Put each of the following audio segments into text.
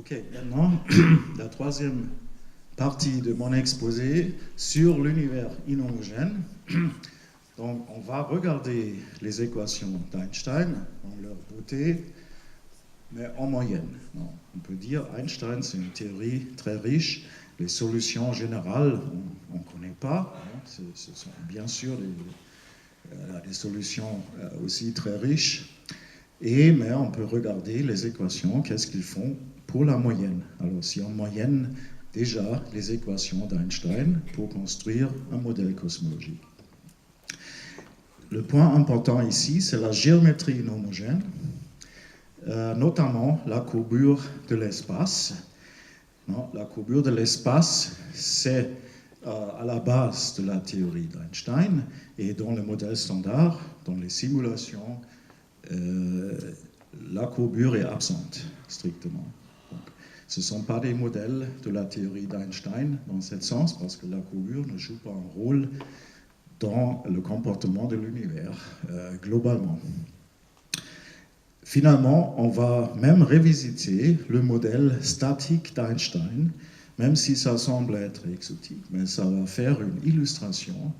Ok, maintenant, la troisième partie de mon exposé sur l'univers inhomogène. Donc, on va regarder les équations d'Einstein en leur beauté, mais en moyenne. Non, on peut dire Einstein, c'est une théorie très riche. Les solutions générales, on ne connaît pas. Ce sont bien sûr des solutions aussi très riches. Mais on peut regarder les équations, qu'est-ce qu'ils font pour la moyenne. Alors, si on moyenne déjà les équations d'Einstein pour construire un modèle cosmologique. Le point important ici, c'est la géométrie inhomogène, notamment la courbure de l'espace. La courbure de l'espace, c'est à la base de la théorie d'Einstein, et dans le modèle standard, dans les simulations, la courbure est absente, strictement. Donc, ce ne sont pas des modèles de la théorie d'Einstein dans ce sens, parce que la courbure ne joue pas un rôle dans le comportement de l'univers, globalement. Finalement, on va même revisiter le modèle statique d'Einstein, même si ça semble être exotique, mais ça va faire une illustration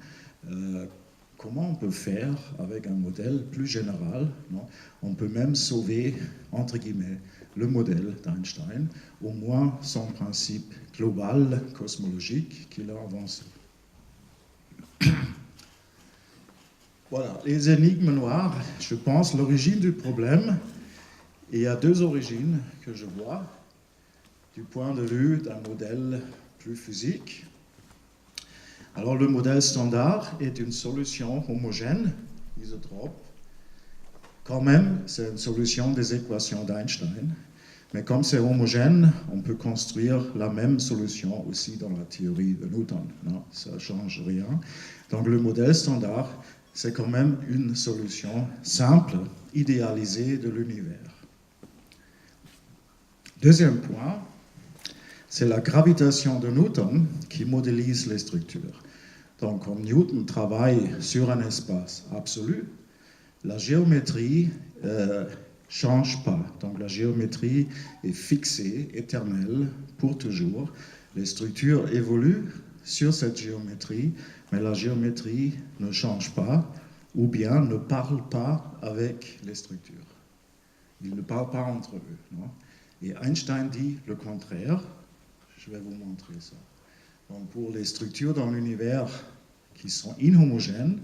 comment on peut faire avec un modèle plus général. Non? On peut même sauver, entre guillemets, le modèle d'Einstein, au moins son principe global, cosmologique, qu'il a avancé. Voilà, les énigmes noires, je pense, l'origine du problème, il y a deux origines que je vois, du point de vue d'un modèle plus physique. Alors, le modèle standard est une solution homogène, isotrope. Quand même, c'est une solution des équations d'Einstein. Mais comme c'est homogène, on peut construire la même solution aussi dans la théorie de Newton. Non, ça ne change rien. Donc, le modèle standard, c'est quand même une solution simple, idéalisée de l'univers. Deuxième point, c'est la gravitation de Newton qui modélise les structures. Donc, comme Newton travaille sur un espace absolu, la géométrie ne change pas. Donc, la géométrie est fixée, éternelle, pour toujours. Les structures évoluent sur cette géométrie, mais la géométrie ne change pas, ou bien ne parle pas avec les structures. Ils ne parlent pas entre eux. Non? Et Einstein dit le contraire. Je vais vous montrer ça. Donc, pour les structures dans l'univers qui sont inhomogènes,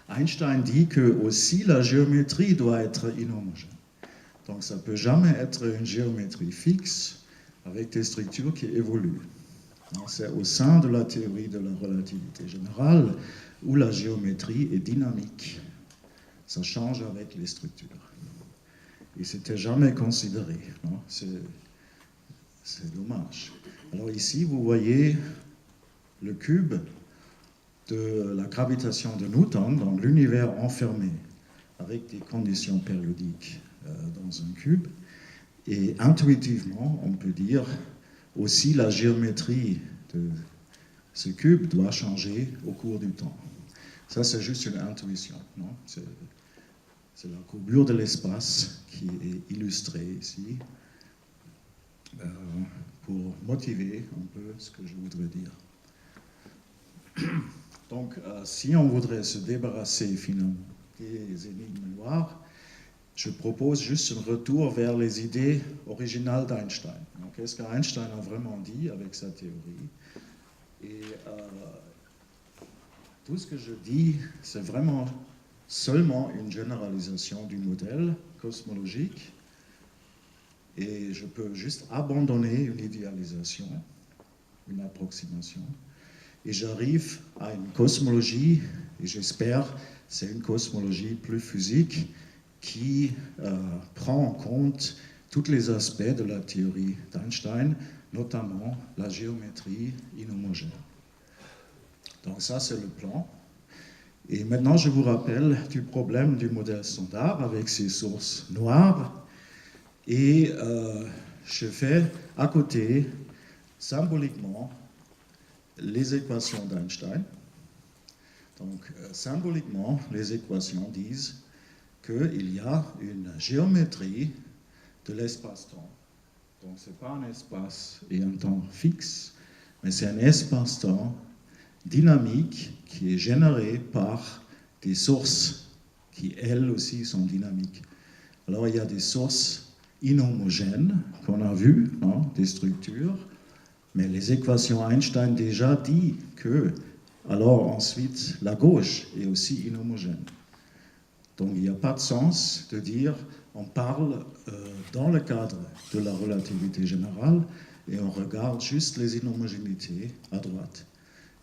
Einstein dit que aussi la géométrie doit être inhomogène. Donc, ça ne peut jamais être une géométrie fixe avec des structures qui évoluent. C'est au sein de la théorie de la relativité générale où la géométrie est dynamique. Ça change avec les structures. Et ce n'était jamais considéré. C'est dommage. Alors ici, vous voyez le cube de la gravitation de Newton dans l'univers enfermé, avec des conditions périodiques dans un cube. Et intuitivement, on peut dire aussi la géométrie de ce cube doit changer au cours du temps. Ça, c'est juste une intuition. Non? C'est la courbure de l'espace qui est illustrée ici pour motiver un peu ce que je voudrais dire. Donc, si on voudrait se débarrasser finalement des énigmes noires, je propose juste un retour vers les idées originales d'Einstein. Qu'est-ce qu'Einstein a vraiment dit avec sa théorie? Et tout ce que je dis, c'est vraiment seulement une généralisation du modèle cosmologique. Et je peux juste abandonner une idéalisation, une approximation. Et j'arrive à une cosmologie, et j'espère c'est une cosmologie plus physique qui prend en compte tous les aspects de la théorie d'Einstein, notamment la géométrie inhomogène. Donc ça, c'est le plan. Et maintenant, je vous rappelle du problème du modèle standard avec ses sources noires. Et je fais à côté, symboliquement, les équations d'Einstein. Donc, symboliquement, les équations disent qu'il y a une géométrie de l'espace-temps Donc ce n'est pas un espace et un temps fixe, mais c'est un espace-temps dynamique qui est généré par des sources qui, elles aussi, sont dynamiques. Alors il y a des sources inhomogènes qu'on a vues, non, des structures, mais les équations Einstein déjà disent que, alors ensuite, la gauche est aussi inhomogène. Donc il n'y a pas de sens de dire on parle dans le cadre de la relativité générale et on regarde juste les inhomogénéités à droite.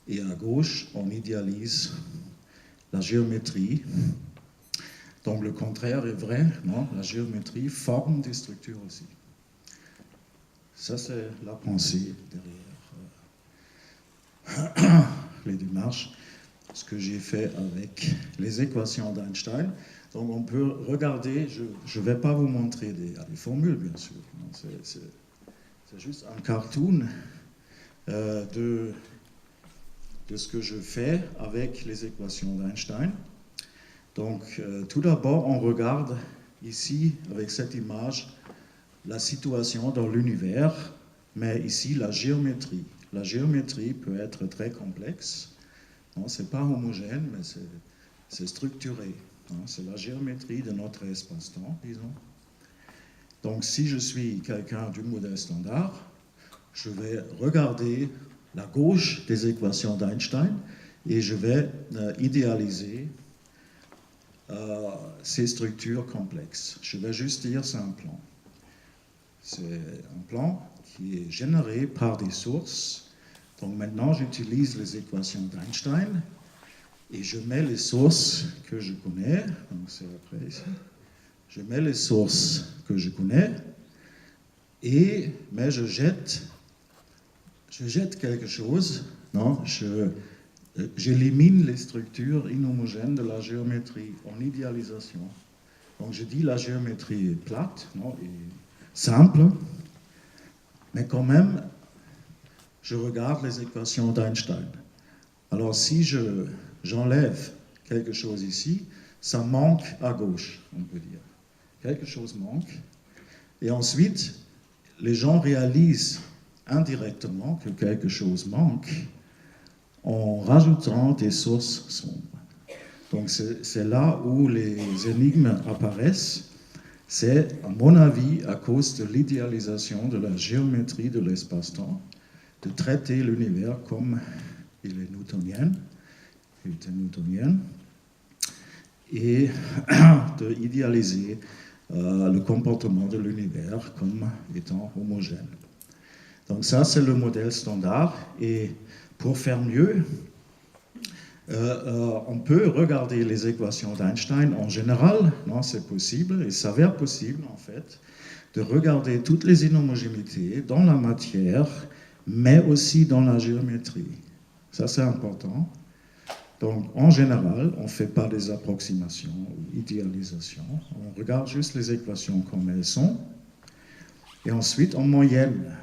Et à gauche, on idéalise la géométrie. Donc le contraire est vrai, non? La géométrie forme des structures aussi. Ça, c'est la pensée derrière les démarches, ce que j'ai fait avec les équations d'Einstein. Donc on peut regarder, je ne vais pas vous montrer des formules, bien sûr. C'est juste un cartoon de ce que je fais avec les équations d'Einstein. Donc tout d'abord, on regarde ici, avec cette image, la situation dans l'univers, mais ici la géométrie. La géométrie peut être très complexe. Ce n'est pas homogène, mais c'est structuré. C'est la géométrie de notre espace-temps, disons. Donc si je suis quelqu'un du modèle standard, je vais regarder la gauche des équations d'Einstein et je vais idéaliser ces structures complexes. Je vais juste dire c'est un plan. C'est un plan qui est généré par des sources. Donc maintenant, j'utilise les équations d'Einstein et je mets les sources que je connais. Donc c'est après ici. Je mets les sources que je connais, mais je jette quelque chose. Non, j'élimine les structures inhomogènes de la géométrie en idéalisation. Donc je dis la géométrie est plate, non, et simple, mais quand même, je regarde les équations d'Einstein. Alors si j'enlève quelque chose ici, ça manque à gauche, on peut dire. Quelque chose manque. Et ensuite, les gens réalisent indirectement que quelque chose manque en rajoutant des sources sombres. Donc c'est là où les énigmes apparaissent. C'est, à mon avis, à cause de l'idéalisation de la géométrie de l'espace-temps, de traiter l'univers comme il est newtonien, et de idéaliser le comportement de l'univers comme étant homogène. Donc ça, c'est le modèle standard. Et pour faire mieux, on peut regarder les équations d'Einstein en général. Non, c'est possible, il s'avère possible en fait, de regarder toutes les inhomogénéités dans la matière, mais aussi dans la géométrie. Ça, c'est important. Donc, en général, on ne fait pas des approximations ou idéalisations. On regarde juste les équations comme elles sont. Et ensuite, on moyenne.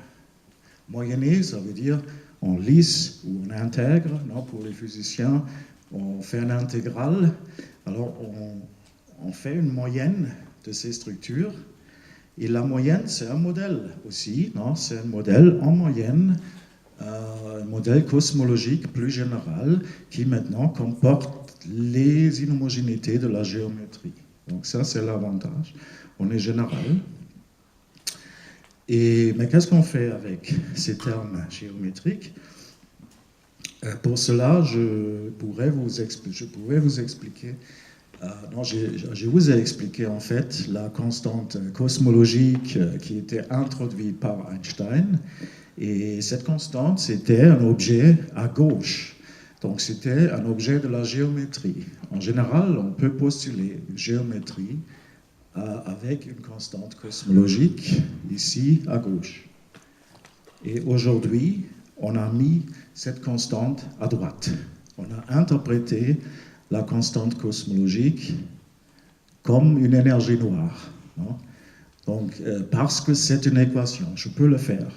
Moyenner, ça veut dire on lisse ou on intègre. Non, pour les physiciens, on fait une intégrale. Alors, on fait une moyenne de ces structures. Et la moyenne, c'est un modèle aussi. Non, c'est un modèle en moyenne. Un modèle cosmologique plus général qui maintenant comporte les inhomogénéités de la géométrie. Donc ça, c'est l'avantage. On est général. Mais qu'est-ce qu'on fait avec ces termes géométriques? Pour cela, je pourrais vous expliquer. Je vous ai expliqué en fait la constante cosmologique qui était introduite par Einstein. Et cette constante, c'était un objet à gauche. Donc, c'était un objet de la géométrie. En général, on peut postuler une géométrie avec une constante cosmologique ici à gauche. Et aujourd'hui, on a mis cette constante à droite. On a interprété la constante cosmologique comme une énergie noire. Non? Donc, parce que c'est une équation, je peux le faire.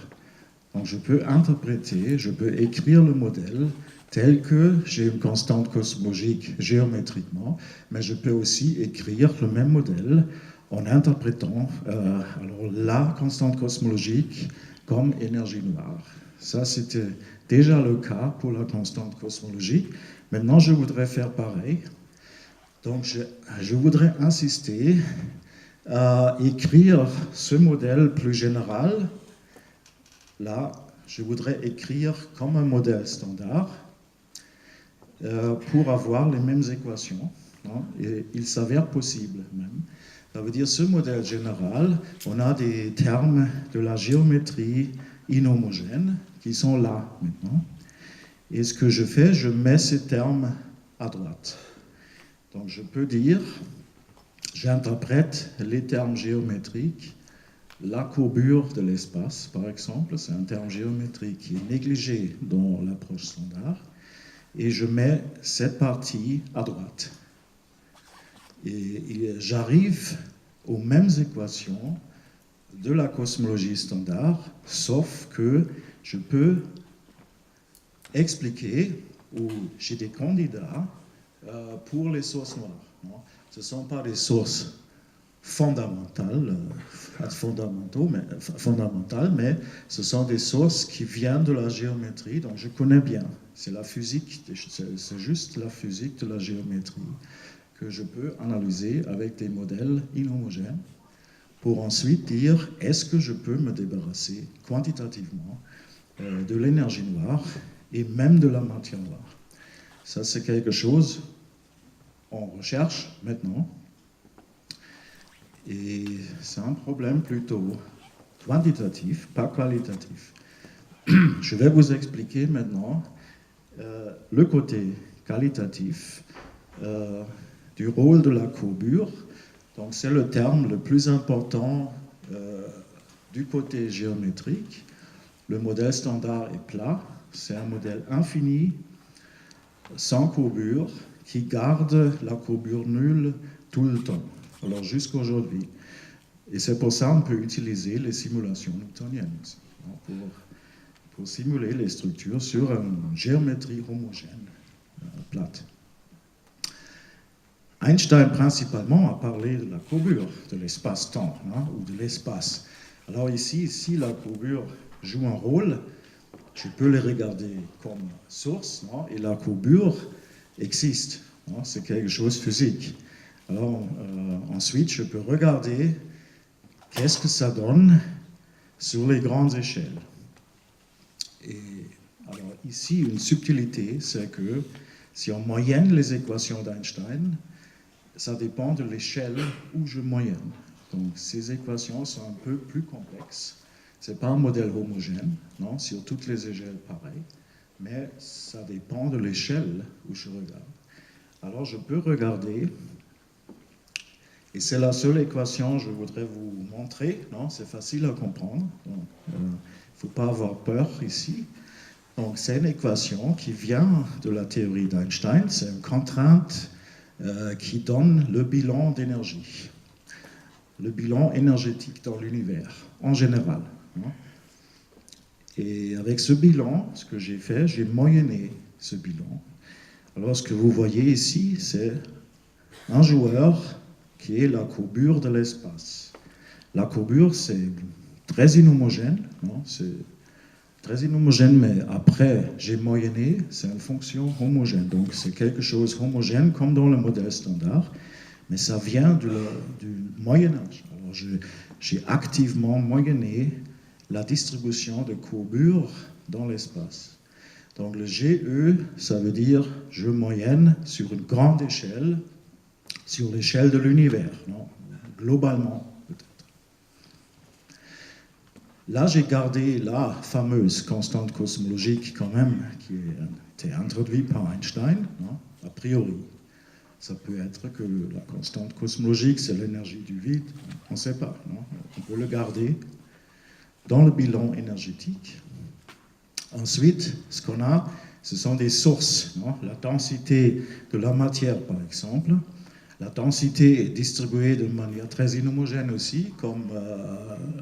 Donc je peux interpréter, je peux écrire le modèle tel que j'ai une constante cosmologique géométriquement, mais je peux aussi écrire le même modèle en interprétant alors la constante cosmologique comme énergie noire. Ça, c'était déjà le cas pour la constante cosmologique. Maintenant, je voudrais faire pareil. Donc, je voudrais insister à écrire ce modèle plus général. Là, je voudrais écrire comme un modèle standard pour avoir les mêmes équations. Et il s'avère possible même. Ça veut dire, ce modèle général, on a des termes de la géométrie inhomogène qui sont là maintenant. Et ce que je fais, je mets ces termes à droite. Donc je peux dire, j'interprète les termes géométriques, la courbure de l'espace, par exemple, c'est un terme géométrique qui est négligé dans l'approche standard, et je mets cette partie à droite. Et j'arrive aux mêmes équations de la cosmologie standard, sauf que je peux expliquer, ou j'ai des candidats pour les sources noires. Non, ce ne sont pas des sources fondamentales, mais ce sont des sources qui viennent de la géométrie, donc je connais bien. C'est la physique, c'est juste la physique de la géométrie que je peux analyser avec des modèles inhomogènes pour ensuite dire, est-ce que je peux me débarrasser quantitativement de l'énergie noire et même de la matière noire. Ça, c'est quelque chose qu'on recherche maintenant. Et c'est un problème plutôt quantitatif, pas qualitatif. Je vais vous expliquer maintenant le côté qualitatif du rôle de la courbure. Donc c'est le terme le plus important du côté géométrique. Le modèle standard est plat, c'est un modèle infini, sans courbure, qui garde la courbure nulle tout le temps, alors jusqu'à aujourd'hui. Et c'est pour ça qu'on peut utiliser les simulations newtoniennes aussi, pour simuler les structures sur une géométrie homogène, plate. Einstein, principalement, a parlé de la courbure, de l'espace-temps, ou de l'espace. Alors ici, si la courbure joue un rôle, je peux les regarder comme source, et la courbure existe, c'est quelque chose de physique. Alors ensuite, je peux regarder qu'est-ce que ça donne sur les grandes échelles. Et alors ici, une subtilité, c'est que si on moyenne les équations d'Einstein, ça dépend de l'échelle où je moyenne. Donc ces équations sont un peu plus complexes. Ce n'est pas un modèle homogène, non, sur toutes les échelles pareilles, mais ça dépend de l'échelle où je regarde. Alors je peux regarder, et c'est la seule équation que je voudrais vous montrer, non, c'est facile à comprendre, il ne faut pas avoir peur ici. Donc c'est une équation qui vient de la théorie d'Einstein, c'est une contrainte qui donne le bilan d'énergie, le bilan énergétique dans l'univers, en général. Et avec ce bilan, ce que j'ai fait, j'ai moyenné ce bilan. Alors ce que vous voyez ici, c'est un joueur qui est la courbure de l'espace. La courbure, c'est très inhomogène, c'est très inhomogène, mais après, j'ai moyenné, c'est une fonction homogène. Donc c'est quelque chose homogène comme dans le modèle standard, mais ça vient du Moyen-Âge. Alors j'ai activement moyenné la distribution de courbure dans l'espace. Donc le GE, ça veut dire je moyenne sur une grande échelle, sur l'échelle de l'univers, globalement peut-être. Là, j'ai gardé la fameuse constante cosmologique quand même, qui a été introduite par Einstein, a priori. Ça peut être que la constante cosmologique, c'est l'énergie du vide, on ne sait pas. On peut le garder dans le bilan énergétique. Ensuite, ce qu'on a, ce sont des sources. La densité de la matière, par exemple. La densité est distribuée de manière très inhomogène aussi, comme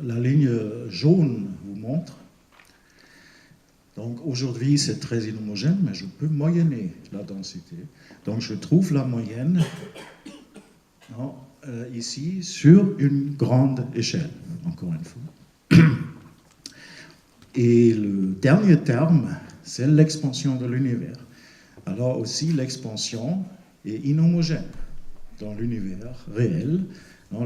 la ligne jaune vous montre. Donc aujourd'hui, c'est très inhomogène, mais je peux moyenner la densité. Donc je trouve la moyenne non, ici sur une grande échelle, encore une fois. Et le dernier terme, c'est l'expansion de l'univers. Alors aussi, l'expansion est inhomogène dans l'univers réel.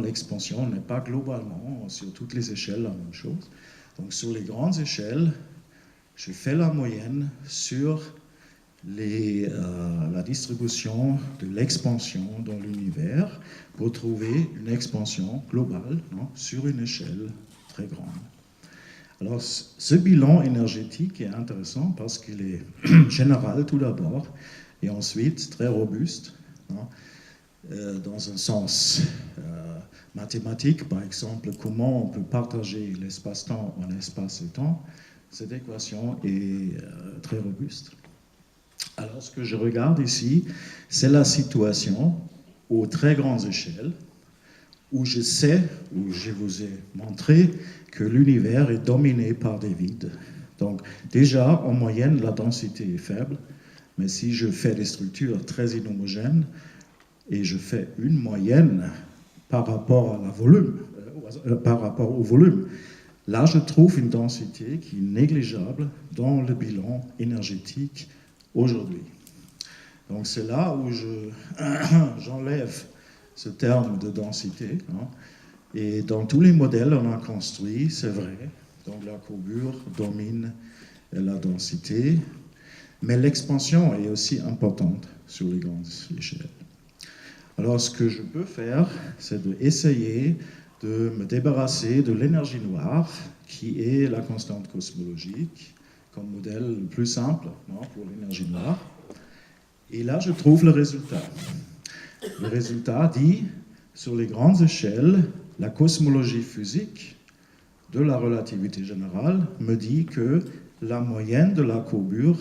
L'expansion n'est pas globalement sur toutes les échelles la même chose. Donc sur les grandes échelles, je fais la moyenne sur la distribution de l'expansion dans l'univers pour trouver une expansion globale, non, sur une échelle très grande. Alors, ce bilan énergétique est intéressant parce qu'il est général tout d'abord et ensuite très robuste, non, dans un sens mathématique, par exemple, comment on peut partager l'espace-temps en espace et temps. Cette équation est très robuste. Alors, ce que je regarde ici, c'est la situation aux très grandes échelles, où je sais, où je vous ai montré que l'univers est dominé par des vides. Donc, déjà, en moyenne, la densité est faible, mais si je fais des structures très inhomogènes et je fais une moyenne par rapport à la volume, par rapport au volume, là, je trouve une densité qui est négligeable dans le bilan énergétique aujourd'hui. Donc c'est là où j'enlève ce terme de densité. Hein, et dans tous les modèles on a construit, c'est vrai, donc la courbure domine la densité, mais l'expansion est aussi importante sur les grandes échelles. Alors ce que je peux faire, c'est d'essayer de me débarrasser de l'énergie noire, qui est la constante cosmologique, comme modèle le plus simple, non, pour l'énergie noire. Et là, je trouve le résultat. Le résultat dit, sur les grandes échelles, la cosmologie physique de la relativité générale me dit que la moyenne de la courbure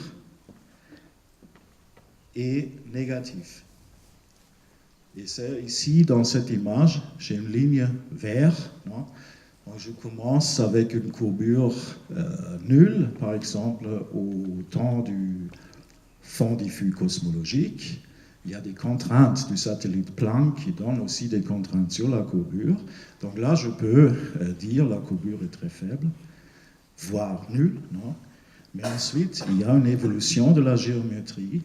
est négative. Et c'est ici, dans cette image, j'ai une ligne verte. Non? Donc je commence avec une courbure nulle, par exemple, au temps du fond diffus cosmologique. Il y a des contraintes du satellite Planck qui donnent aussi des contraintes sur la courbure. Donc là, je peux dire la courbure est très faible, voire nulle. Non? Mais ensuite, il y a une évolution de la géométrie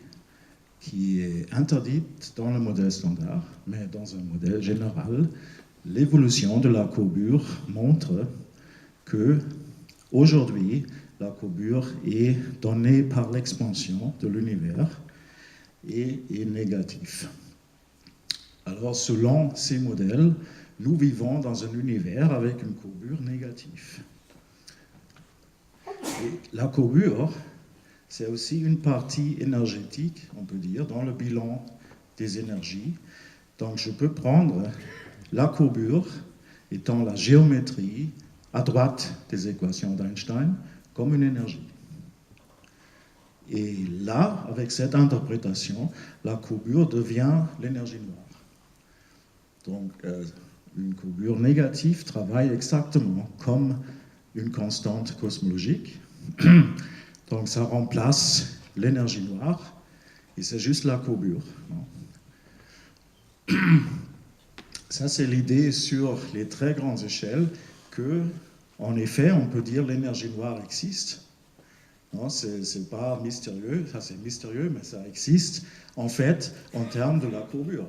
qui est interdite dans le modèle standard, mais dans un modèle général, l'évolution de la courbure montre que aujourd'hui, la courbure est donnée par l'expansion de l'univers et est négative. Alors, selon ces modèles, nous vivons dans un univers avec une courbure négative. Et la courbure, c'est aussi une partie énergétique, on peut dire, dans le bilan des énergies. Donc, je peux prendre la courbure étant la géométrie à droite des équations d'Einstein comme une énergie. Et là, avec cette interprétation, la courbure devient l'énergie noire. Donc, une courbure négative travaille exactement comme une constante cosmologique. Donc, ça remplace l'énergie noire et c'est juste la courbure. Non? Ça, c'est l'idée sur les très grandes échelles que, en effet, on peut dire l'énergie noire existe. Non, c'est pas mystérieux, ça c'est mystérieux, mais ça existe, en fait, en termes de la courbure.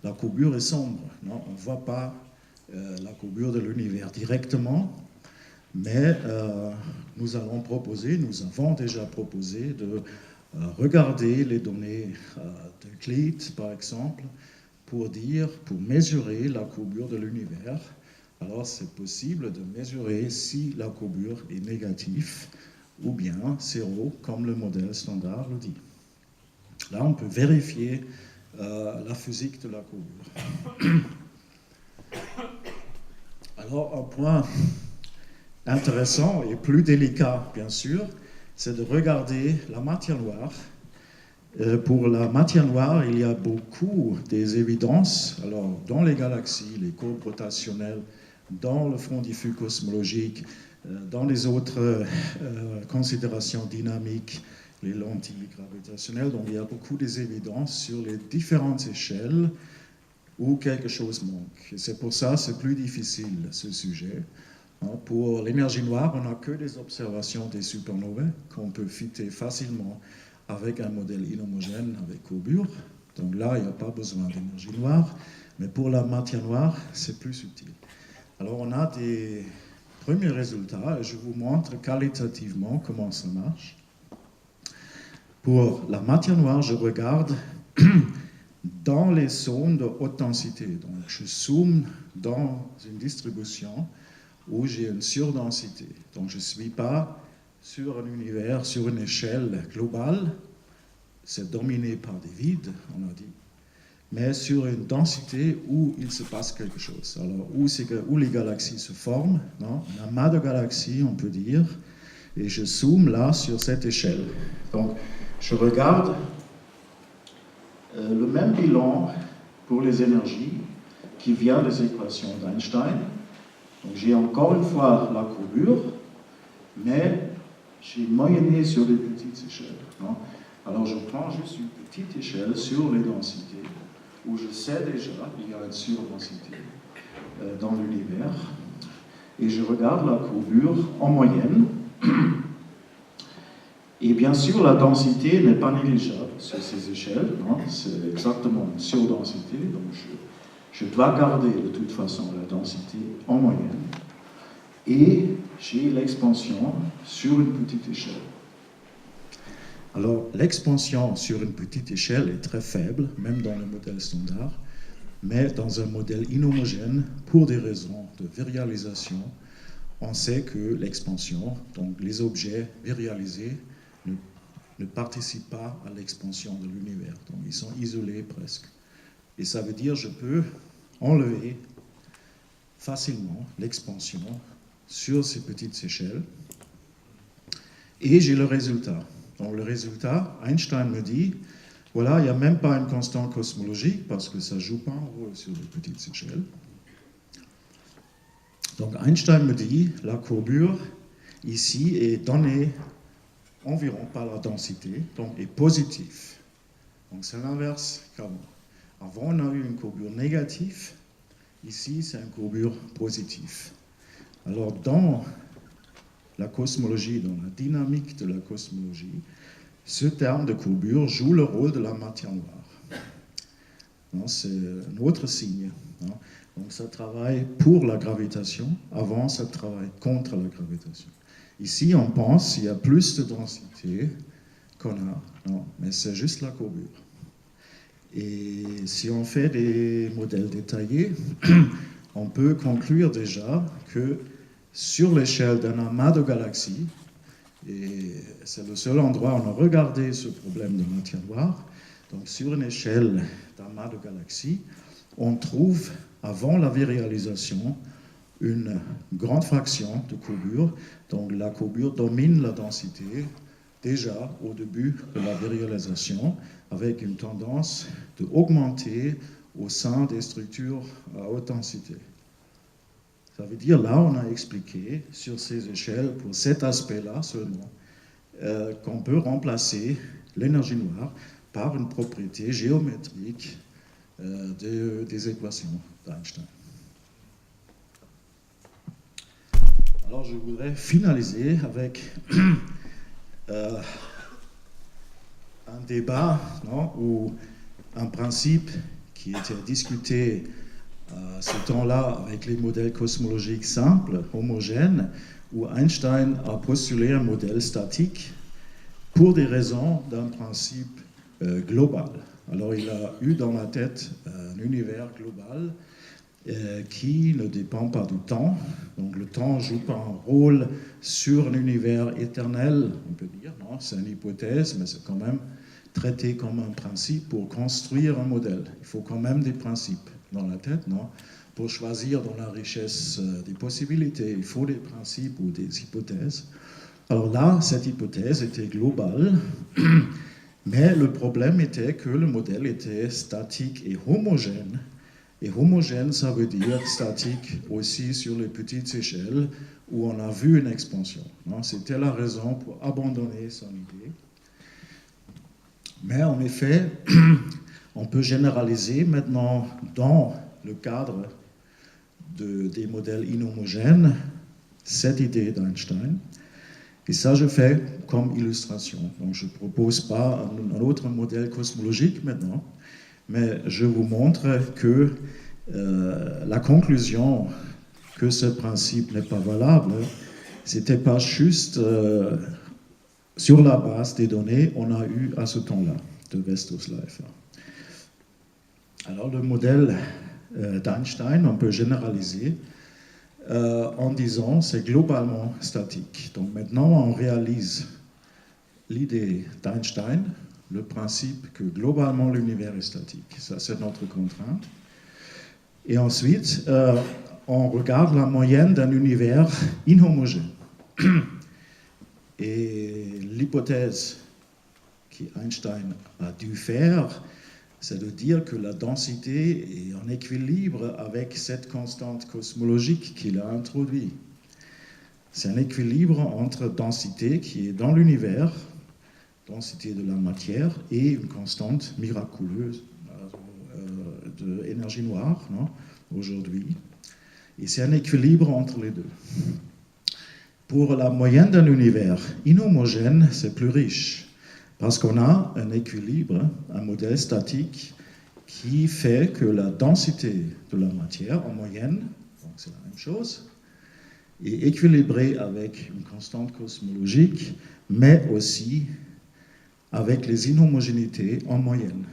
La courbure est sombre, non, on ne voit pas la courbure de l'univers directement, mais nous avons déjà proposé de regarder les données d'Euclide, par exemple, pour mesurer la courbure de l'univers. Alors c'est possible de mesurer si la courbure est négative ou bien zéro, comme le modèle standard le dit. Là, on peut vérifier la physique de la courbure. Alors, un point intéressant et plus délicat, bien sûr, c'est de regarder la matière noire. Pour la matière noire, il y a beaucoup des évidences. Alors, dans les galaxies, les courbes rotationnelles, dans le front diffus cosmologique, dans les autres considérations dynamiques, les lentilles gravitationnelles, donc il y a beaucoup des évidences sur les différentes échelles ou quelque chose manque. Et c'est pour ça que c'est plus difficile, ce sujet. Pour l'énergie noire, on n'a que des observations des supernovae qu'on peut fitter facilement avec un modèle inhomogène avec courbure. Donc là, il n'y a pas besoin d'énergie noire. Mais pour la matière noire, c'est plus subtil. Alors on a des premiers résultats et je vous montre qualitativement comment ça marche. Pour la matière noire, je regarde dans les zones de haute densité. Donc je zoome dans une distribution où j'ai une surdensité. Donc je ne suis pas sur un univers, sur une échelle globale, c'est dominé par des vides, on a dit, mais sur une densité où il se passe quelque chose. Alors, où les galaxies se forment, non? Un amas de galaxies, on peut dire, et je zoome là sur cette échelle. Donc, je regarde le même bilan pour les énergies qui vient des équations d'Einstein. Donc, j'ai encore une fois la courbure, mais j'ai moyenné sur des petites échelles. Non? Alors, je prends juste une petite échelle sur les densités, où je sais déjà qu'il y a une surdensité dans l'univers, et je regarde la courbure en moyenne. Et bien sûr, la densité n'est pas négligeable sur ces échelles, c'est exactement une surdensité, donc je dois garder de toute façon la densité en moyenne, et j'ai l'expansion sur une petite échelle. Alors, l'expansion sur une petite échelle est très faible, même dans le modèle standard, mais dans un modèle inhomogène, pour des raisons de virialisation, on sait que l'expansion, donc les objets virialisés, ne participent pas à l'expansion de l'univers. Donc, ils sont isolés presque. Et ça veut dire que je peux enlever facilement l'expansion sur ces petites échelles, et j'ai le résultat. Donc le résultat, Einstein me dit, voilà, il n'y a même pas une constante cosmologique parce que ça ne joue pas un rôle sur les petites échelles. Donc Einstein me dit, la courbure ici est donnée environ par la densité, donc est positive. Donc c'est l'inverse qu'avant. Avant, on a eu une courbure négative, ici c'est une courbure positive. Alors dans la cosmologie, dans la dynamique de la cosmologie, ce terme de courbure joue le rôle de la matière noire. C'est un autre signe. Donc ça travaille pour la gravitation, avant ça travaille contre la gravitation. Ici, on pense qu'il y a plus de densité qu'on a, non, mais c'est juste la courbure. Et si on fait des modèles détaillés, on peut conclure déjà que sur l'échelle d'un amas de galaxies, et c'est le seul endroit où on a regardé ce problème de matière noire, donc sur une échelle d'amas de galaxies, on trouve, avant la virialisation, une grande fraction de courbure, donc la courbure domine la densité déjà au début de la virialisation, avec une tendance d'augmenter au sein des structures à haute densité. Ça veut dire, là, on a expliqué sur ces échelles, pour cet aspect-là seulement, qu'on peut remplacer l'énergie noire par une propriété géométrique des équations d'Einstein. Alors, je voudrais finaliser avec un débat, ou un principe qui était discuté ce temps-là avec les modèles cosmologiques simples, homogènes, où Einstein a postulé un modèle statique pour des raisons d'un principe global. Alors il a eu dans la tête un univers global qui ne dépend pas du temps. Donc le temps ne joue pas un rôle sur un univers éternel, on peut dire. Non, c'est une hypothèse, mais c'est quand même traité comme un principe pour construire un modèle. Il faut quand même des principes dans la tête, non? Pour choisir dans la richesse des possibilités, il faut des principes ou des hypothèses. Alors là, cette hypothèse était globale, mais le problème était que le modèle était statique et homogène. Et homogène, ça veut dire statique aussi sur les petites échelles où on a vu une expansion. C'était la raison pour abandonner son idée. Mais en effet, On peut généraliser maintenant dans le cadre des modèles inhomogènes cette idée d'Einstein. Et ça, je fais comme illustration. Donc, je ne propose pas un autre modèle cosmologique maintenant, mais je vous montre que la conclusion que ce principe n'est pas valable, ce n'était pas juste sur la base des données qu'on a eues à ce temps-là, de Westos-Leifer. Alors, le modèle d'Einstein, on peut généraliser en disant c'est globalement statique. Donc maintenant, on réalise l'idée d'Einstein, le principe que globalement l'univers est statique. Ça, c'est notre contrainte. Et ensuite, on regarde la moyenne d'un univers inhomogène. Et l'hypothèse qu'Einstein a dû faire, c'est de dire que la densité est en équilibre avec cette constante cosmologique qu'il a introduite. C'est un équilibre entre densité qui est dans l'univers, densité de la matière, et une constante miraculeuse de énergie noire, aujourd'hui. Et c'est un équilibre entre les deux. Pour la moyenne d'un univers inhomogène, c'est plus riche. Parce qu'on a un équilibre, un modèle statique qui fait que la densité de la matière en moyenne, donc c'est la même chose, est équilibrée avec une constante cosmologique, mais aussi avec les inhomogénéités en moyenne.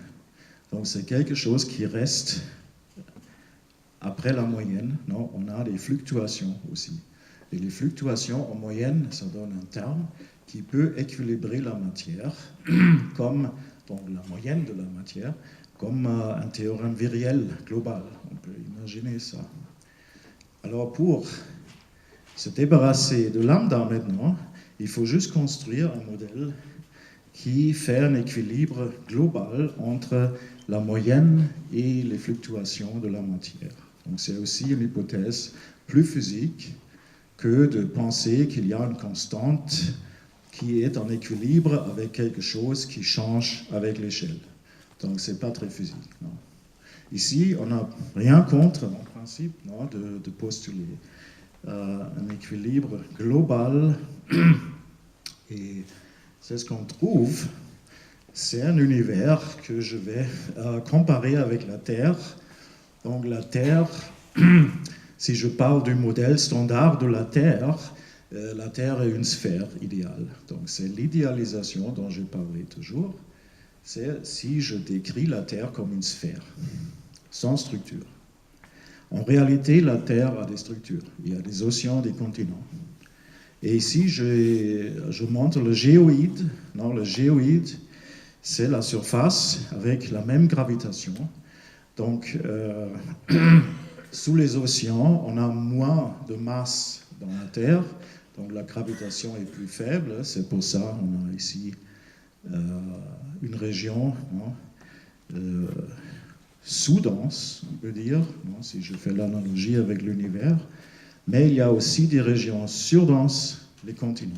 Donc c'est quelque chose qui reste après la moyenne. Non, on a des fluctuations aussi. Et les fluctuations en moyenne, ça donne un terme qui peut équilibrer la matière, comme donc la moyenne de la matière, comme un théorème viriel global. On peut imaginer ça. Alors pour se débarrasser de lambda maintenant, il faut juste construire un modèle qui fait un équilibre global entre la moyenne et les fluctuations de la matière. Donc c'est aussi une hypothèse plus physique que de penser qu'il y a une constante qui est en équilibre avec quelque chose qui change avec l'échelle. Donc, ce n'est pas très physique. Non. Ici, on n'a rien contre, en principe, de postuler un équilibre global. Et c'est ce qu'on trouve. C'est un univers que je vais comparer avec la Terre. Donc, la Terre, si je parle du modèle standard de la Terre est une sphère idéale. Donc c'est l'idéalisation dont j'ai parlé toujours. C'est si je décris la Terre comme une sphère, sans structure. En réalité, la Terre a des structures. Il y a des océans, des continents. Et ici, je montre le géoïde. Non, le géoïde, c'est la surface avec la même gravitation. Donc, sous les océans, on a moins de masse dans la Terre, donc la gravitation est plus faible. C'est pour ça qu'on a ici une région sous-dense, on peut dire, si je fais l'analogie avec l'univers. Mais il y a aussi des régions surdenses, les continents.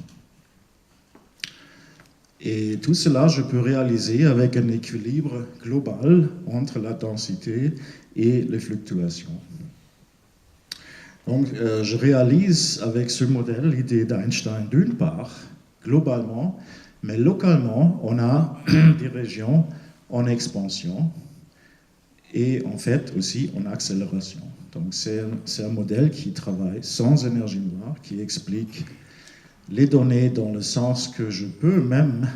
Et tout cela, je peux réaliser avec un équilibre global entre la densité et les fluctuations. Donc, je réalise avec ce modèle l'idée d'Einstein d'une part, globalement, mais localement, on a des régions en expansion et en fait aussi en accélération. Donc, c'est un modèle qui travaille sans énergie noire, qui explique les données dans le sens que je peux même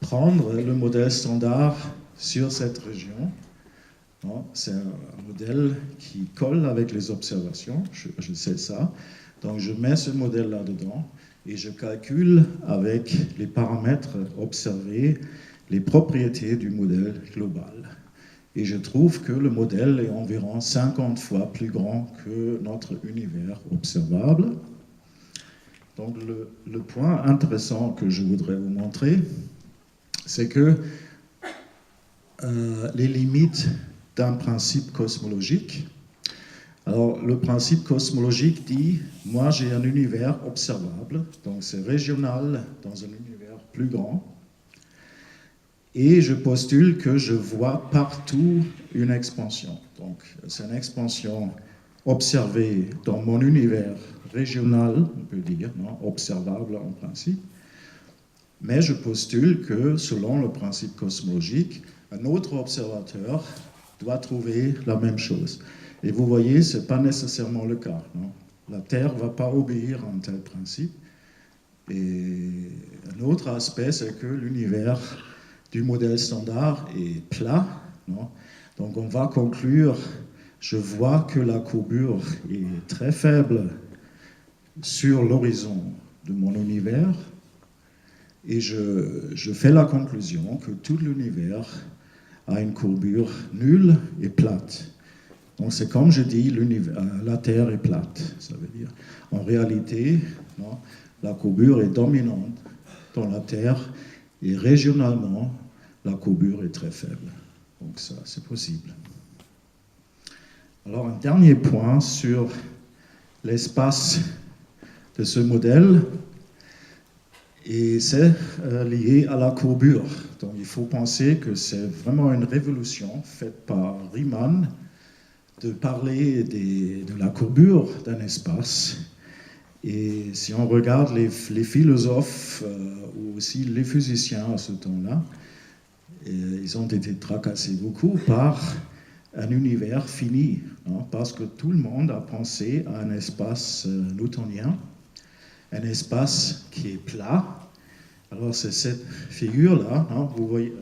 prendre le modèle standard sur cette région. C'est un modèle qui colle avec les observations, je sais ça. Donc je mets ce modèle là-dedans et je calcule avec les paramètres observés les propriétés du modèle global. Et je trouve que le modèle est environ 50 fois plus grand que notre univers observable. Donc le point intéressant que je voudrais vous montrer, c'est que les limites d'un principe cosmologique. Alors, le principe cosmologique dit, moi j'ai un univers observable, donc c'est régional dans un univers plus grand. Et je postule que je vois partout une expansion. Donc, c'est une expansion observée dans mon univers régional, on peut dire, non, observable en principe. Mais je postule que, selon le principe cosmologique, un autre observateur doit trouver la même chose. Et vous voyez, ce n'est pas nécessairement le cas. Non? La Terre ne va pas obéir à un tel principe. Et un autre aspect, c'est que l'univers du modèle standard est plat. Non? Donc on va conclure, je vois que la courbure est très faible sur l'horizon de mon univers, et je fais la conclusion que tout l'univers a une courbure nulle et plate. Donc c'est comme je dis, la Terre est plate. Ça veut dire, en réalité, non, la courbure est dominante dans la Terre, et régionalement, la courbure est très faible. Donc ça, c'est possible. Alors un dernier point sur l'espace de ce modèle, et c'est lié à la courbure. Donc il faut penser que c'est vraiment une révolution faite par Riemann de parler de la courbure d'un espace. Et si on regarde les philosophes ou aussi les physiciens à ce temps-là, ils ont été tracassés beaucoup par un univers fini, hein, parce que tout le monde a pensé à un espace newtonien, un espace qui est plat. Alors c'est cette figure-là, hein, vous voyez,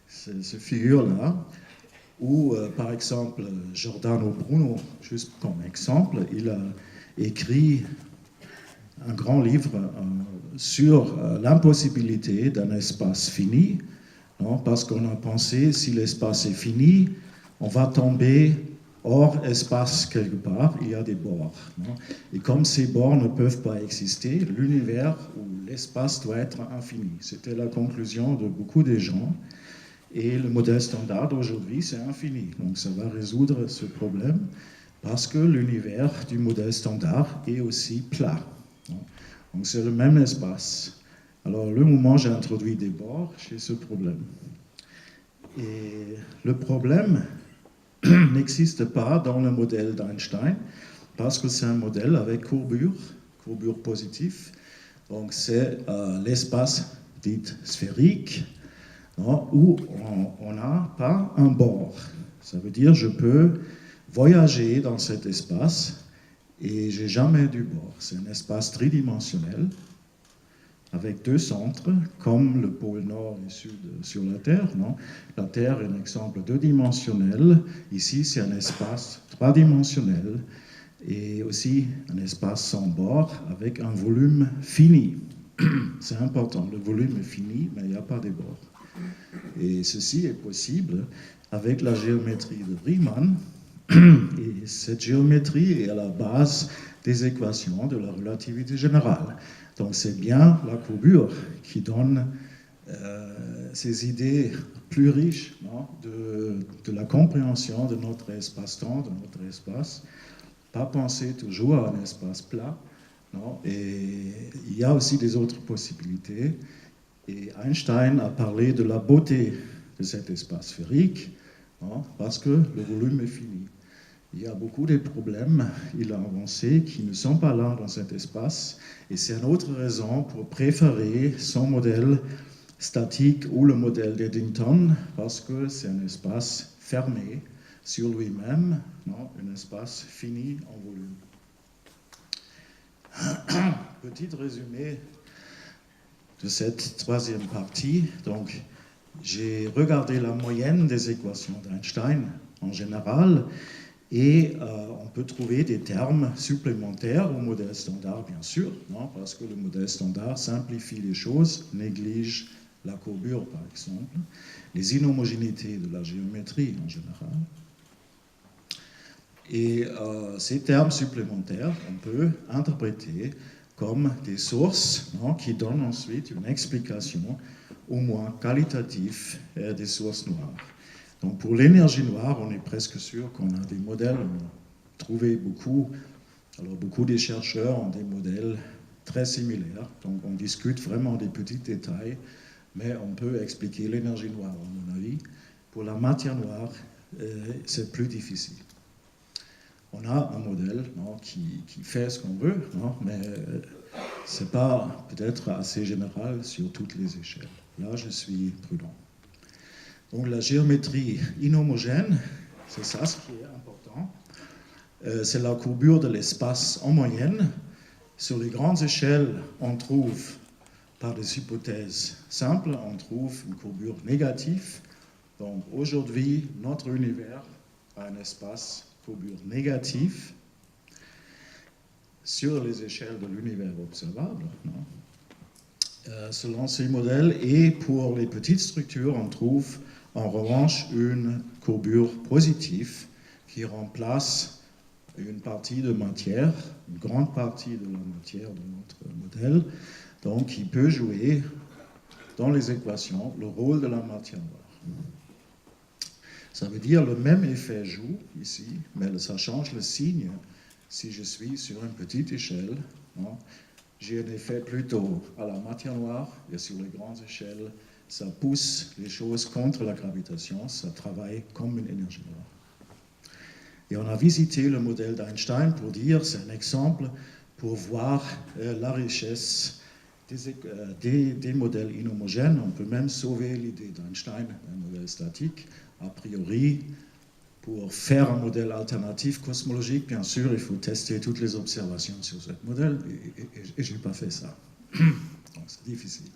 c'est cette figure-là, où par exemple Giordano Bruno, juste comme exemple, il a écrit un grand livre sur l'impossibilité d'un espace fini, non, parce qu'on a pensé, si l'espace est fini, on va tomber hors espace quelque part, il y a des bords. Non? Et comme ces bords ne peuvent pas exister, l'univers ou l'espace doit être infini. C'était la conclusion de beaucoup de gens. Et le modèle standard d'aujourd'hui, c'est infini. Donc ça va résoudre ce problème parce que l'univers du modèle standard est aussi plat. Donc c'est le même espace. Alors le moment j'ai introduit des bords, j'ai ce problème. Et le problème n'existe pas dans le modèle d'Einstein parce que c'est un modèle avec courbure positive. Donc c'est l'espace dit sphérique, non, où on n'a pas un bord. Ça veut dire que je peux voyager dans cet espace et j'ai jamais du bord. C'est un espace tridimensionnel avec deux centres, comme le pôle nord et sud sur la Terre. Non? La Terre est un exemple deux-dimensionnel. Ici, c'est un espace trois-dimensionnel et aussi un espace sans bord avec un volume fini. C'est important, le volume est fini, mais il n'y a pas de bords. Et ceci est possible avec la géométrie de Riemann. Et cette géométrie est à la base des équations de la relativité générale. Donc c'est bien la courbure qui donne ces idées plus riches, non, de la compréhension de notre espace-temps, de notre espace. Pas penser toujours à un espace plat. Non, et il y a aussi des autres possibilités. Et Einstein a parlé de la beauté de cet espace sphérique, non, parce que le volume est fini. Il y a beaucoup de problèmes, il a avancé, qui ne sont pas là dans cet espace. Et c'est une autre raison pour préférer son modèle statique ou le modèle d'Eddington, parce que c'est un espace fermé sur lui-même, non, un espace fini en volume. Petit résumé de cette troisième partie. Donc, j'ai regardé la moyenne des équations d'Einstein en général, et on peut trouver des termes supplémentaires au modèle standard, bien sûr, non, parce que le modèle standard simplifie les choses, néglige la courbure, par exemple, les inhomogénéités de la géométrie en général. Et ces termes supplémentaires, on peut interpréter comme des sources, non, qui donnent ensuite une explication au moins qualitative des sources noires. Donc pour l'énergie noire, on est presque sûr qu'on a des modèles, on a trouvé beaucoup, alors beaucoup des chercheurs ont des modèles très similaires. Donc on discute vraiment des petits détails, mais on peut expliquer l'énergie noire, à mon avis. Pour la matière noire, c'est plus difficile. On a un modèle qui fait ce qu'on veut, mais ce n'est pas peut-être assez général sur toutes les échelles. Là, je suis prudent. Donc la géométrie inhomogène, c'est ça ce qui est important. C'est la courbure de l'espace en moyenne. Sur les grandes échelles, on trouve, par des hypothèses simples, on trouve une courbure négative. Donc aujourd'hui, notre univers a un espace courbure négative sur les échelles de l'univers observable, selon ces modèles. Et pour les petites structures, on trouve en revanche une courbure positive qui remplace une partie de matière, une grande partie de la matière de notre modèle, donc qui peut jouer dans les équations le rôle de la matière noire. Ça veut dire le même effet joue ici, mais ça change le signe. Si je suis sur une petite échelle, j'ai un effet plutôt à la matière noire, et sur les grandes échelles, ça pousse les choses contre la gravitation, ça travaille comme une énergie noire. Et on a visité le modèle d'Einstein pour dire, c'est un exemple pour voir la richesse des modèles inhomogènes. On peut même sauver l'idée d'Einstein, un modèle statique. A priori, pour faire un modèle alternatif cosmologique, bien sûr, il faut tester toutes les observations sur ce modèle, et je n'ai pas fait ça. Donc c'est difficile.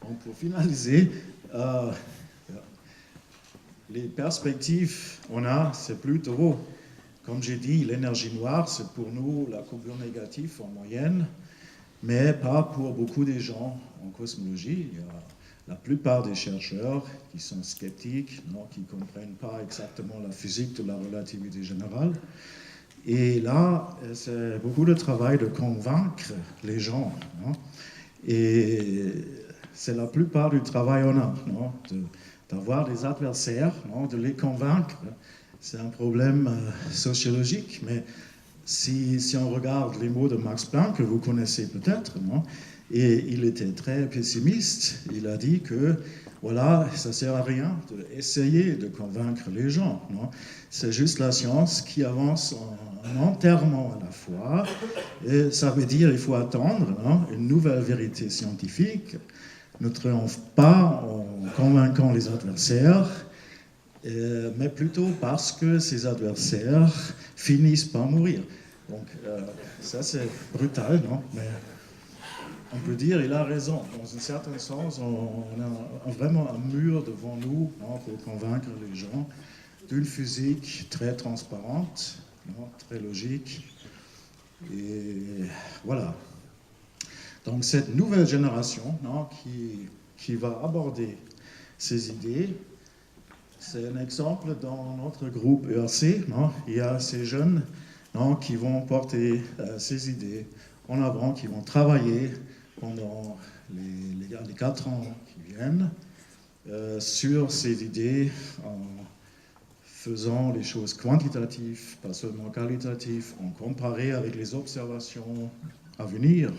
Donc pour finaliser, les perspectives on a, c'est plutôt, comme j'ai dit, l'énergie noire, c'est pour nous la courbure négative en moyenne, mais pas pour beaucoup de gens en cosmologie. Il y a la plupart des chercheurs qui sont sceptiques, qui ne comprennent pas exactement la physique de la relativité générale. Et là, c'est beaucoup de travail de convaincre les gens. Et c'est la plupart du travail qu'on a, d'avoir des adversaires, de les convaincre. C'est un problème sociologique, mais si on regarde les mots de Max Planck, que vous connaissez peut-être, et il était très pessimiste, il a dit que, voilà, ça ne sert à rien d'essayer de convaincre les gens. C'est juste la science qui avance en enterrement à la fois, et ça veut dire qu'il faut attendre une nouvelle vérité scientifique. Ne triomphe pas en convainquant les adversaires, mais plutôt parce que ces adversaires finissent par mourir. Donc ça c'est brutal, mais on peut dire il a raison. Dans un certain sens, on a vraiment un mur devant nous pour convaincre les gens d'une physique très transparente, très logique. Et voilà. Donc cette nouvelle génération qui va aborder ces idées, c'est un exemple dans notre groupe ERC. Il y a ces jeunes qui vont porter ces idées en avant, qui vont travailler pendant les 4 ans qui viennent sur ces idées en faisant les choses quantitatives, pas seulement qualitatives, en comparé avec les observations à venir.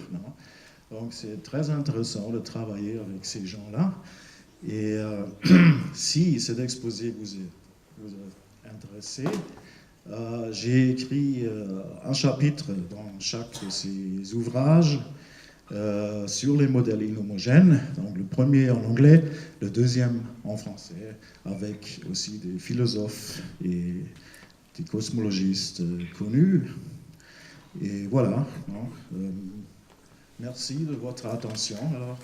Donc c'est très intéressant de travailler avec ces gens-là. Et si cet exposé vous est intéressé, j'ai écrit un chapitre dans chaque de ces ouvrages sur les modèles inhomogènes. Donc le premier en anglais, le deuxième en français, avec aussi des philosophes et des cosmologistes connus. Et voilà. Merci de votre attention. Alors.